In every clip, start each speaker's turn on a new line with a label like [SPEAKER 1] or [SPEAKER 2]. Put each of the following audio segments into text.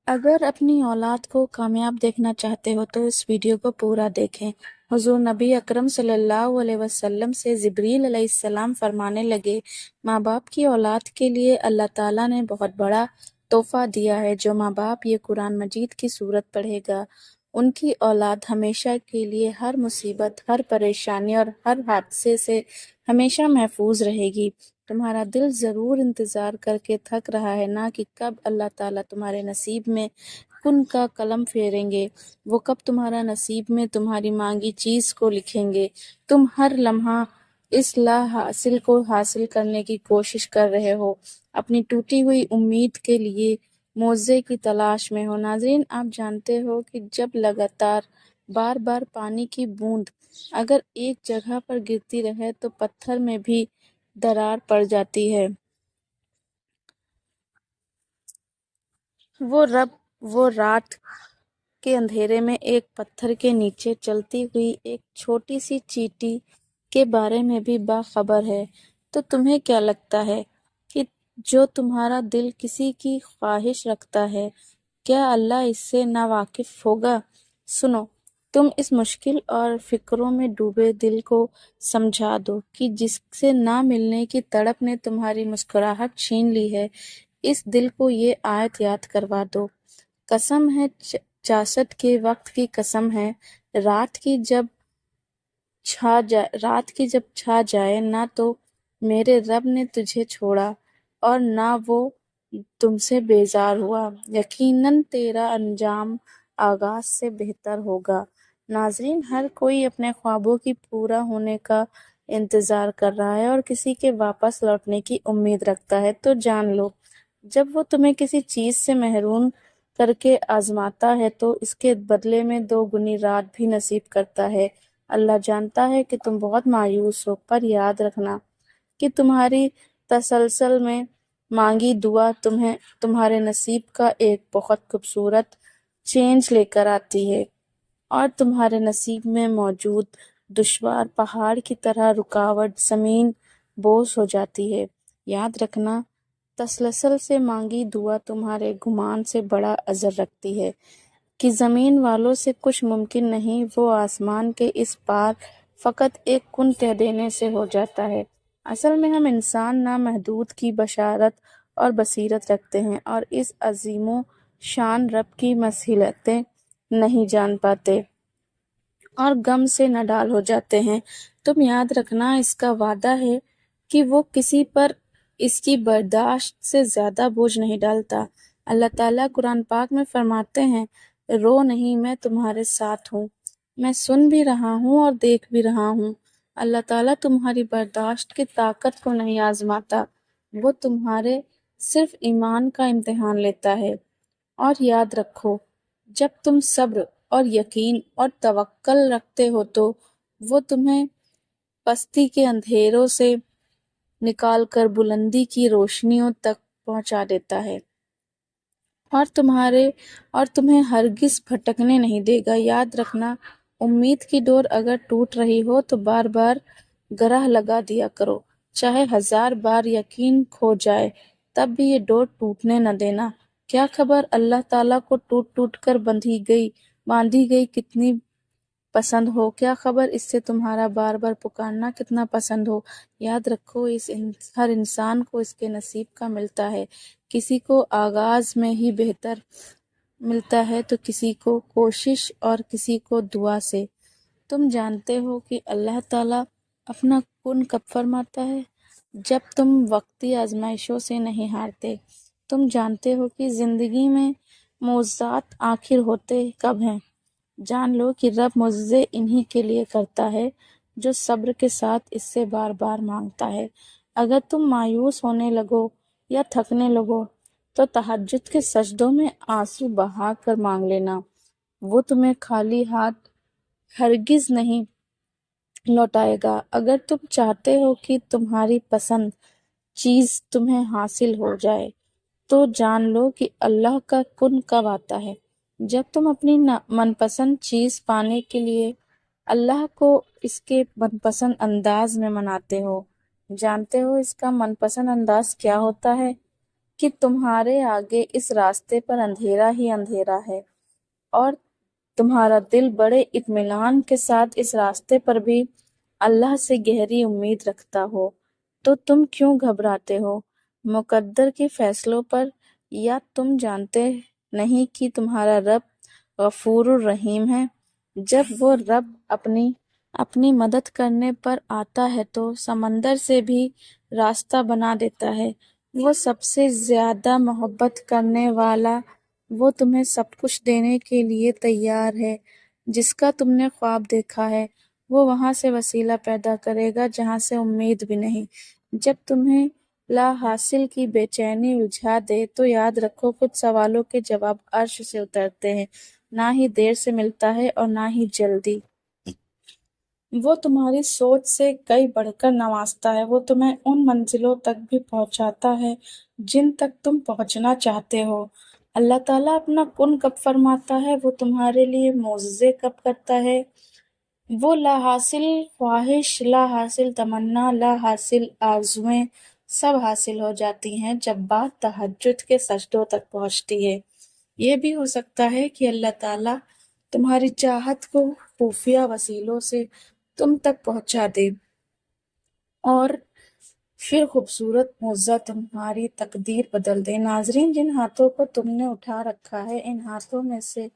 [SPEAKER 1] اگر اپنی اولاد کو کامیاب دیکھنا چاہتے ہو تو اس ویڈیو کو پورا دیکھیں۔ حضور نبی اکرم صلی اللہ علیہ وسلم سے جبریل علیہ السلام فرمانے لگے، ماں باپ کی اولاد کے لیے اللہ تعالیٰ نے بہت بڑا تحفہ دیا ہے۔ جو ماں باپ یہ قرآن مجید کی سورت پڑھے گا، ان کی اولاد ہمیشہ کے لیے ہر مصیبت، ہر پریشانی اور ہر حادثے سے ہمیشہ محفوظ رہے گی۔ تمہارا دل ضرور انتظار کر کے تھک رہا ہے نا کہ کب اللہ تعالیٰ تمہارے نصیب میں کن کا قلم پھیریں گے، وہ کب تمہارا نصیب میں تمہاری مانگی چیز کو لکھیں گے۔ تم ہر لمحہ اس لا حاصل کو حاصل کرنے کی کوشش کر رہے ہو، اپنی ٹوٹی ہوئی امید کے لیے معجزے کی تلاش میں ہو۔ ناظرین، آپ جانتے ہو کہ جب لگاتار بار بار پانی کی بوند اگر ایک جگہ پر گرتی رہے تو پتھر میں بھی درار پڑ جاتی ہے۔ وہ رات کے اندھیرے میں ایک پتھر کے نیچے چلتی ہوئی ایک چھوٹی سی چیٹی کے بارے میں بھی باخبر ہے۔ تو تمہیں کیا لگتا ہے کہ جو تمہارا دل کسی کی خواہش رکھتا ہے، کیا اللہ اس سے ناواقف ہوگا؟ سنو، تم اس مشکل اور فکروں میں ڈوبے دل کو سمجھا دو کہ جس سے نہ ملنے کی تڑپ نے تمہاری مسکراہٹ چھین لی ہے، اس دل کو یہ آیت یاد کروا دو۔ قسم ہے چاشت کے وقت کی، قسم ہے رات کی جب چھا جائے، نہ تو میرے رب نے تجھے چھوڑا اور نہ وہ تم سے بیزار ہوا، یقیناً تیرا انجام آغاز سے بہتر ہوگا۔ ناظرین، ہر کوئی اپنے خوابوں کی پورا ہونے کا انتظار کر رہا ہے اور کسی کے واپس لوٹنے کی امید رکھتا ہے۔ تو جان لو، جب وہ تمہیں کسی چیز سے محروم کر کے آزماتا ہے تو اس کے بدلے میں 2 گنی رات بھی نصیب کرتا ہے۔ اللہ جانتا ہے کہ تم بہت مایوس ہو، پر یاد رکھنا کہ تمہاری تسلسل میں مانگی دعا تمہارے نصیب کا ایک بہت خوبصورت چینج لے کر آتی ہے، اور تمہارے نصیب میں موجود دشوار پہاڑ کی طرح رکاوٹ زمین بوس ہو جاتی ہے۔ یاد رکھنا، تسلسل سے مانگی دعا تمہارے گمان سے بڑا اثر رکھتی ہے کہ زمین والوں سے کچھ ممکن نہیں، وہ آسمان کے اس پار فقط ایک کن کہہ دینے سے ہو جاتا ہے۔ اصل میں ہم انسان نامحدود کی بشارت اور بصیرت رکھتے ہیں اور اس عظیم و شان رب کی مصلحتیں نہیں جان پاتے اور غم سے نڈال ہو جاتے ہیں۔ تم یاد رکھنا، اس کا وعدہ ہے کہ وہ کسی پر اس کی برداشت سے زیادہ بوجھ نہیں ڈالتا۔ اللہ تعالیٰ قرآن پاک میں فرماتے ہیں، رو نہیں، میں تمہارے ساتھ ہوں، میں سن بھی رہا ہوں اور دیکھ بھی رہا ہوں۔ اللہ تعالیٰ تمہاری برداشت کی طاقت کو نہیں آزماتا، وہ تمہارے صرف ایمان کا امتحان لیتا ہے۔ اور یاد رکھو، جب تم صبر اور یقین اور توکل رکھتے ہو تو وہ تمہیں پستی کے اندھیروں سے نکال کر بلندی کی روشنیوں تک پہنچا دیتا ہے، اور تمہیں ہرگز بھٹکنے نہیں دے گا۔ یاد رکھنا، امید کی ڈور اگر ٹوٹ رہی ہو تو بار بار گرہ لگا دیا کرو، چاہے 1000 بار یقین کھو جائے تب بھی یہ ڈور ٹوٹنے نہ دینا۔ کیا خبر اللہ تعالیٰ کو ٹوٹ ٹوٹ کر باندھی گئی کتنی پسند ہو، کیا خبر اس سے تمہارا بار بار پکارنا کتنا پسند ہو۔ یاد رکھو، ہر انسان کو اس کے نصیب کا ملتا ہے، کسی کو آغاز میں ہی بہتر ملتا ہے تو کسی کو کوشش اور کسی کو دعا سے۔ تم جانتے ہو کہ اللہ تعالیٰ اپنا کن کب فرماتا ہے؟ جب تم وقتی آزمائشوں سے نہیں ہارتے۔ تم جانتے ہو کہ زندگی میں معجزات آخر ہوتے کب ہیں؟ جان لو کہ رب معجزے انہی کے لیے کرتا ہے جو صبر کے ساتھ اس سے بار بار مانگتا ہے۔ اگر تم مایوس ہونے لگو یا تھکنے لگو تو تہجد کے سجدوں میں آنسو بہا کر مانگ لینا، وہ تمہیں خالی ہاتھ ہرگز نہیں لوٹائے گا۔ اگر تم چاہتے ہو کہ تمہاری پسند چیز تمہیں حاصل ہو جائے تو جان لو کہ اللہ کا کن کب آتا ہے۔ جب تم اپنی من پسند چیز پانے کے لیے اللہ کو اس کے من پسند انداز میں مناتے ہو، جانتے ہو اس کا من پسند انداز کیا ہوتا ہے؟ کہ تمہارے آگے اس راستے پر اندھیرا ہی اندھیرا ہے، اور تمہارا دل بڑے اطمینان کے ساتھ اس راستے پر بھی اللہ سے گہری امید رکھتا ہو، تو تم کیوں گھبراتے ہو مقدر کے فیصلوں پر؟ یا تم جانتے نہیں کہ تمہارا رب غفور الرحیم ہے؟ جب وہ رب اپنی مدد کرنے پر آتا ہے تو سمندر سے بھی راستہ بنا دیتا ہے۔ وہ سب سے زیادہ محبت کرنے والا، وہ تمہیں سب کچھ دینے کے لیے تیار ہے۔ جس کا تم نے خواب دیکھا ہے وہ وہاں سے وسیلہ پیدا کرے گا جہاں سے امید بھی نہیں۔ جب تمہیں لا حاصل کی بے چینی الجھا دے تو یاد رکھو کچھ سوالوں کے جواب عرش سے اترتے ہیں، نہ ہی دیر سے ملتا ہے اور نہ ہی جلدی۔ وہ تمہاری سوچ سے کئی بڑھ کر نوازتا ہے، وہ تمہیں ان منزلوں تک بھی پہنچاتا ہے جن تک تم پہنچنا چاہتے ہو۔ اللہ تعالیٰ اپنا کن کب فرماتا ہے، وہ تمہارے لیے معجزے کب کرتا ہے، وہ لا حاصل خواہش، لا حاصل تمنا، لا حاصل آرزوئیں سب حاصل ہو جاتی ہیں جب بات تہجد کے سجدوں تک پہنچتی ہے۔ یہ بھی ہو سکتا ہے کہ اللہ تعالیٰ تمہاری چاہت کو خفیہ وسیلوں سے تم تک پہنچا دے، اور پھر خوبصورت معجزہ تمہاری تقدیر بدل دے۔ ناظرین، جن ہاتھوں کو تم نے اٹھا رکھا ہے، ان ہاتھوں میں سے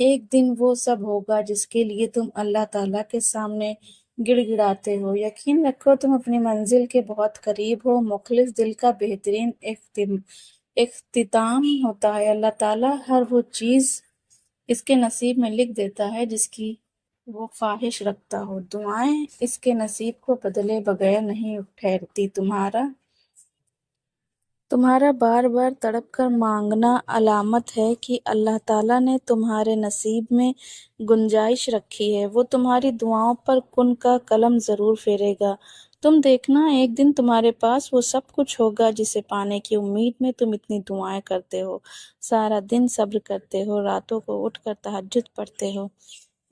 [SPEAKER 1] ایک دن وہ سب ہوگا جس کے لیے تم اللہ تعالیٰ کے سامنے گڑ گڑاتے ہو۔ یقین رکھو تم اپنی منزل کے بہت قریب ہو۔ مخلص دل کا بہترین اختتام ہوتا ہے۔ اللہ تعالیٰ ہر وہ چیز اس کے نصیب میں لکھ دیتا ہے جس کی وہ خواہش رکھتا ہو۔ دعائیں اس کے نصیب کو بدلے بغیر نہیں ٹھہرتی۔ تمہارا بار بار تڑپ کر مانگنا علامت ہے کہ اللہ تعالیٰ نے تمہارے نصیب میں گنجائش رکھی ہے۔ وہ تمہاری دعاؤں پر کن کا قلم ضرور پھیرے گا۔ تم دیکھنا، ایک دن تمہارے پاس وہ سب کچھ ہوگا جسے پانے کی امید میں تم اتنی دعائیں کرتے ہو، سارا دن صبر کرتے ہو، راتوں کو اٹھ کر تہجد پڑھتے ہو۔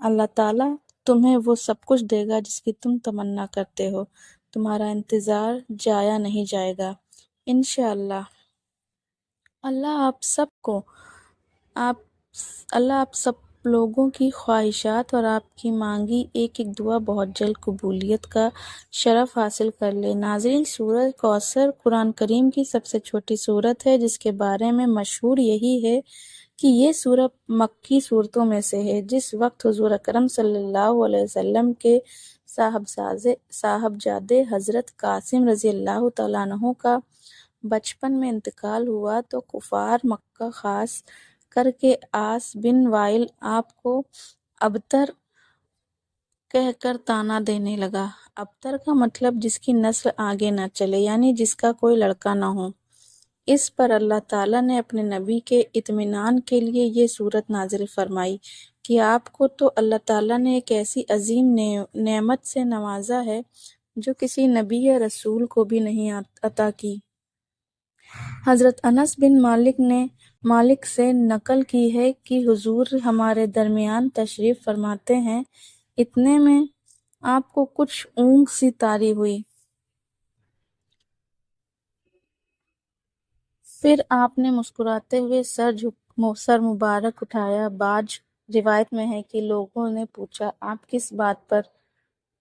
[SPEAKER 1] اللہ تعالیٰ تمہیں وہ سب کچھ دے گا جس کی تم تمنا کرتے ہو۔ تمہارا انتظار جایا نہیں جائے گا، انشاءاللہ۔ اللہ آپ سب لوگوں کی خواہشات اور آپ کی مانگی ایک ایک دعا بہت جلد قبولیت کا شرف حاصل کر لے۔ ناظرین، سورہ کوثر قرآن کریم کی سب سے چھوٹی سورت ہے، جس کے بارے میں مشہور یہی ہے کہ یہ سورت مکی صورتوں میں سے ہے۔ جس وقت حضور اکرم صلی اللہ علیہ وسلم کے صاحبزادے حضرت قاسم رضی اللہ تعالیٰ عنہ کا بچپن میں انتقال ہوا تو کفار مکہ خاص کر کے عاص بن وائل آپ کو ابتر کہہ کر طعنہ دینے لگا۔ ابتر کا مطلب جس کی نسل آگے نہ چلے، یعنی جس کا کوئی لڑکا نہ ہو۔ اس پر اللہ تعالیٰ نے اپنے نبی کے اطمینان کے لیے یہ سورت نازل فرمائی کہ آپ کو تو اللہ تعالیٰ نے ایک ایسی عظیم نعمت سے نوازا ہے جو کسی نبی یا رسول کو بھی نہیں عطا کی۔ حضرت انس بن مالک سے نقل کی ہے کہ حضور ہمارے درمیان تشریف فرماتے ہیں، اتنے میں آپ کو کچھ اونگ سی طاری ہوئی۔ پھر آپ نے مسکراتے ہوئے سر مبارک اٹھایا۔ بعض روایت میں ہے کہ لوگوں نے پوچھا آپ کس بات پر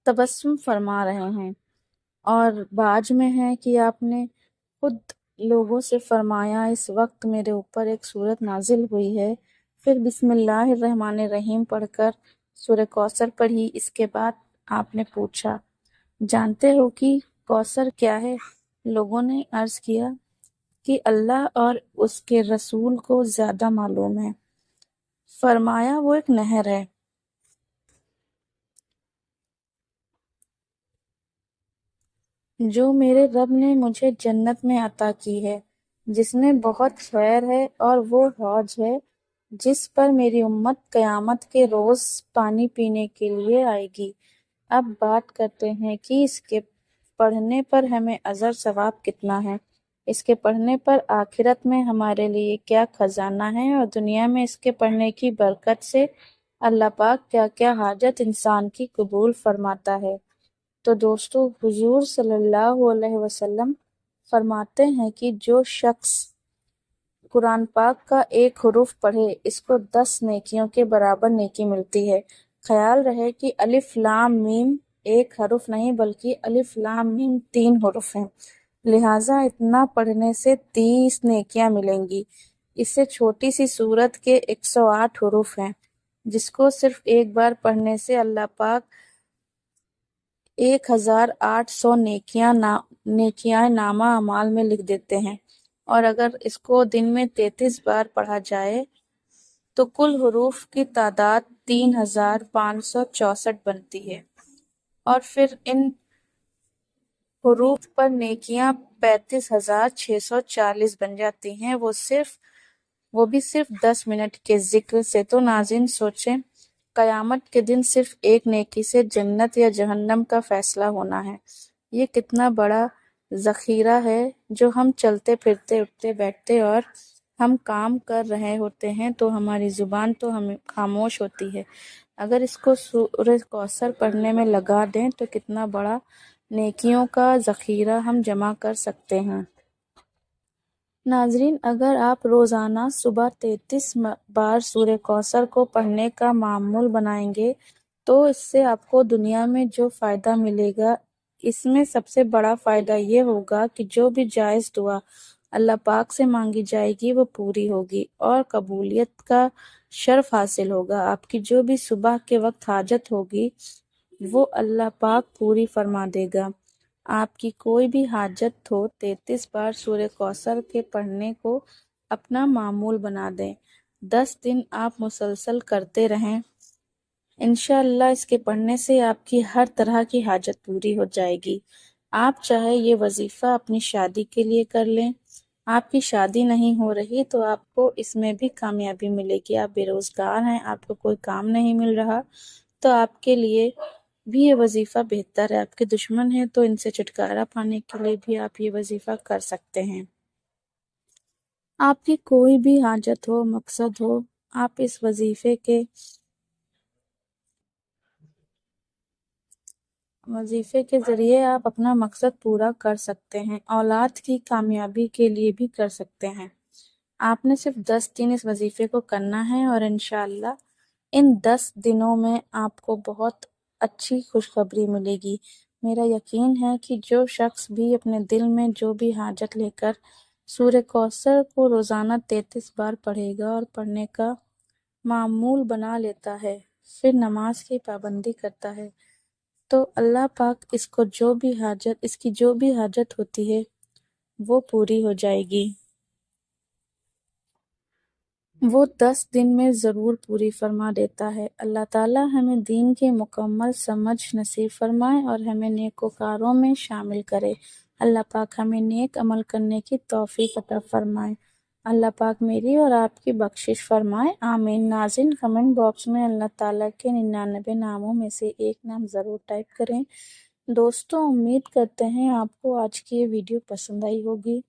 [SPEAKER 1] تبسم فرما رہے ہیں، اور بعض میں ہے کہ آپ نے خود لوگوں سے فرمایا اس وقت میرے اوپر ایک سورت نازل ہوئی ہے۔ پھر بسم اللہ الرحمن الرحیم پڑھ کر سورہ کوثر پڑھی۔ اس کے بعد آپ نے پوچھا جانتے ہو کہ کوثر کیا ہے؟ لوگوں نے عرض کیا کہ اللہ اور اس کے رسول کو زیادہ معلوم ہے۔ فرمایا وہ ایک نہر ہے جو میرے رب نے مجھے جنت میں عطا کی ہے، جس میں بہت خیر ہے، اور وہ حوض ہے جس پر میری امت قیامت کے روز پانی پینے کے لیے آئے گی۔ اب بات کرتے ہیں کہ اس کے پڑھنے پر ہمیں اجر ثواب کتنا ہے، اس کے پڑھنے پر آخرت میں ہمارے لیے کیا خزانہ ہے، اور دنیا میں اس کے پڑھنے کی برکت سے اللہ پاک کیا کیا حاجت انسان کی قبول فرماتا ہے۔ تو دوستو، حضور صلی اللہ علیہ وسلم فرماتے ہیں کہ جو شخص قرآن پاک کا ایک حرف پڑھے اس کو 10 نیکیوں کے برابر نیکی ملتی ہے۔ خیال رہے کہ الف لام میم ایک حرف نہیں بلکہ الف لام میم 3 حرف ہیں، لہٰذا اتنا پڑھنے سے 30 نیکیاں ملیں گی۔ اس سے چھوٹی سی سورت کے 108 حروف ہیں، جس کو صرف ایک بار پڑھنے سے اللہ پاک 1800 نیکیاں نامہ اعمال میں لکھ دیتے ہیں، اور اگر اس کو دن میں 33 بار پڑھا جائے تو کل حروف کی تعداد 3564 بنتی ہے، اور پھر ان حروف پر نیکیاں 35640 بن جاتی ہیں، وہ بھی صرف 10 منٹ کے ذکر سے۔ تو ناظرین سوچیں، قیامت کے دن صرف ایک نیکی سے جنت یا جہنم کا فیصلہ ہونا ہے۔ یہ کتنا بڑا ذخیرہ ہے جو ہم چلتے پھرتے اٹھتے بیٹھتے اور ہم کام کر رہے ہوتے ہیں تو ہماری زبان تو ہمیں خاموش ہوتی ہے، اگر اس کو سورہ کوثر پڑھنے میں لگا دیں تو کتنا بڑا نیکیوں کا ذخیرہ ہم جمع کر سکتے ہیں۔ ناظرین، اگر آپ روزانہ صبح 33 بار سورہ کوثر کو پڑھنے کا معمول بنائیں گے تو اس سے آپ کو دنیا میں جو فائدہ ملے گا، اس میں سب سے بڑا فائدہ یہ ہوگا کہ جو بھی جائز دعا اللہ پاک سے مانگی جائے گی وہ پوری ہوگی اور قبولیت کا شرف حاصل ہوگا۔ آپ کی جو بھی صبح کے وقت حاجت ہوگی وہ اللہ پاک پوری فرما دے گا۔ آپ کی کوئی بھی حاجت ہو، 33 بار سورہ کوثر کے پڑھنے کو اپنا معمول بنا دیں، 10 دن آپ مسلسل کرتے رہیں، انشاءاللہ اس کے پڑھنے سے آپ کی ہر طرح کی حاجت پوری ہو جائے گی۔ آپ چاہے یہ وظیفہ اپنی شادی کے لیے کر لیں، آپ کی شادی نہیں ہو رہی تو آپ کو اس میں بھی کامیابی ملے گی۔ آپ بے روزگار ہیں، آپ کو کوئی کام نہیں مل رہا تو آپ کے لیے بھی یہ وظیفہ بہتر ہے۔ آپ کے دشمن ہیں تو ان سے چھٹکارا پانے کے لیے بھی آپ یہ وظیفہ کر سکتے ہیں۔ آپ کی کوئی بھی حاجت ہو، مقصد ہو، آپ اس وظیفے کے ذریعے آپ اپنا مقصد پورا کر سکتے ہیں، اولاد کی کامیابی کے لیے بھی کر سکتے ہیں۔ آپ نے صرف 10 دن اس وظیفے کو کرنا ہے اور انشاءاللہ ان 10 دنوں میں آپ کو بہت اچھی خوشخبری ملے گی۔ میرا یقین ہے کہ جو شخص بھی اپنے دل میں جو بھی حاجت لے کر سورہ کوثر کو روزانہ 33 بار پڑھے گا اور پڑھنے کا معمول بنا لیتا ہے، پھر نماز کی پابندی کرتا ہے، تو اللہ پاک اس کی جو بھی حاجت ہوتی ہے وہ پوری ہو جائے گی۔ وہ 10 دن میں ضرور پوری فرما دیتا ہے۔ اللہ تعالیٰ ہمیں دین کی مکمل سمجھ نصیب فرمائے اور ہمیں نیکوکاروں میں شامل کرے۔ اللہ پاک ہمیں نیک عمل کرنے کی توفیق عطا فرمائے۔ اللہ پاک میری اور آپ کی بخشش فرمائے، آمین۔ ناظرین، کمنٹ باکس میں اللہ تعالیٰ کے 99 ناموں میں سے ایک نام ضرور ٹائپ کریں۔ دوستوں، امید کرتے ہیں آپ کو آج کی یہ ویڈیو پسند آئی ہوگی۔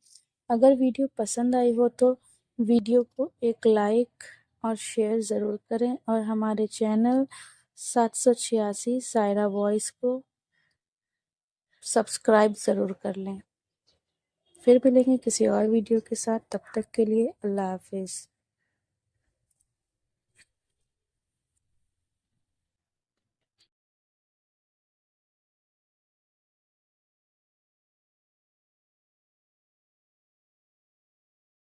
[SPEAKER 1] اگر ویڈیو پسند آئی ہو تو ویڈیو کو ایک لائک اور شیئر ضرور کریں اور ہمارے چینل 786 سائرہ وائس کو سبسکرائب ضرور کر لیں۔ پھر ملیں گے کسی اور ویڈیو کے ساتھ، تب تک کے لیے اللہ حافظ۔